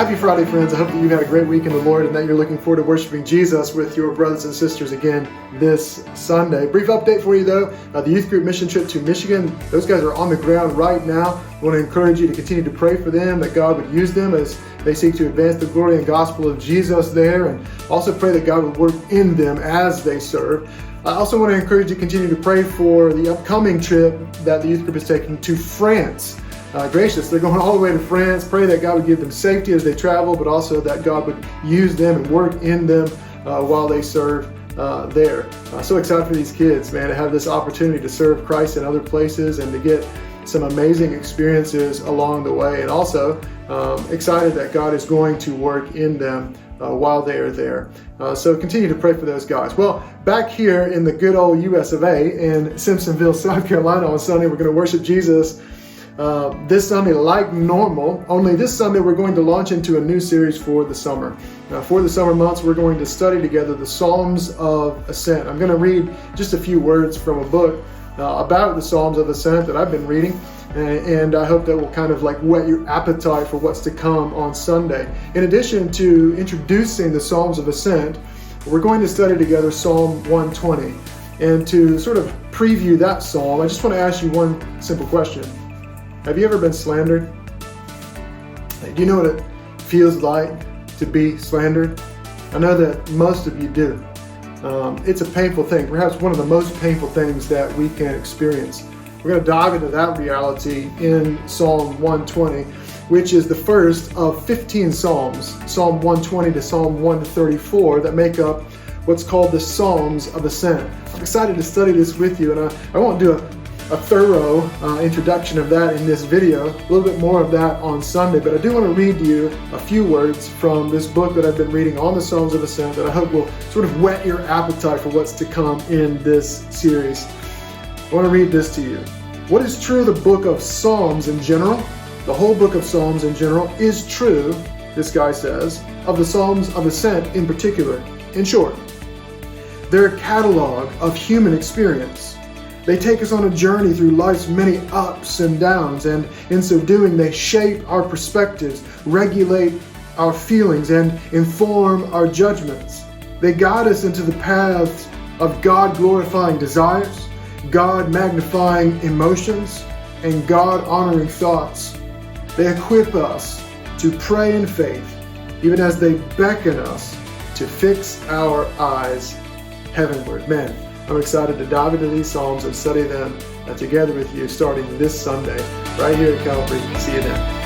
Happy Friday, friends. I hope that you've had a great week in the Lord and that you're looking forward to worshiping Jesus with your brothers and sisters again this Sunday. Brief update for you, though. The youth group mission trip to Michigan, those guys are on the ground right now. I want to encourage you to continue to pray for them, that God would use them as they seek to advance the glory and gospel of Jesus there, and also pray that God would work in them as they serve. I also want to encourage you to continue to pray for the upcoming trip that the youth group is taking to France. Gracious, they're going all the way to France. Pray that God would give them safety as they travel, but also that God would use them and work in them while they serve there. So excited for these kids, man, to have this opportunity to serve Christ in other places and to get some amazing experiences along the way. And also excited that God is going to work in them while they are there. So continue to pray for those guys. Well, back here in the good old US of A in Simpsonville, South Carolina on Sunday, we're going to worship Jesus this Sunday like normal, only this Sunday we're going to launch into a new series for the summer. For the summer months, we're going to study together the Psalms of Ascent. I'm going to read just a few words from a book about the Psalms of Ascent that I've been reading, and I hope that will kind of like whet your appetite for what's to come on Sunday. In addition to introducing the Psalms of Ascent, we're going to study together Psalm 120. And to sort of preview that psalm, I just want to ask you one simple question. Have you ever been slandered? Do you know what it feels like to be slandered? I know that most of you do. It's a painful thing, perhaps one of the most painful things that we can experience. We're going to dive into that reality in Psalm 120, which is the first of 15 Psalms, Psalm 120 to Psalm 134, that make up what's called the Psalms of Ascent. I'm excited to study this with you, and I won't do a thorough introduction of that in this video, a little bit more of that on Sunday, but I do want to read to you a few words from this book that I've been reading on the Psalms of Ascent that I hope will sort of whet your appetite for what's to come in this series. I want to read this to you. What is true of the book of Psalms in general? The whole book of Psalms in general is true, this guy says, of the Psalms of Ascent in particular. In short, they're a catalog of human experience. They take us on a journey through life's many ups and downs, and in so doing, they shape our perspectives, regulate our feelings, and inform our judgments. They guide us into the paths of God-glorifying desires, God-magnifying emotions, and God-honoring thoughts. They equip us to pray in faith, even as they beckon us to fix our eyes heavenward. Man, I'm excited to dive into these Psalms and study them together with you starting this Sunday right here at Calvary. See you then.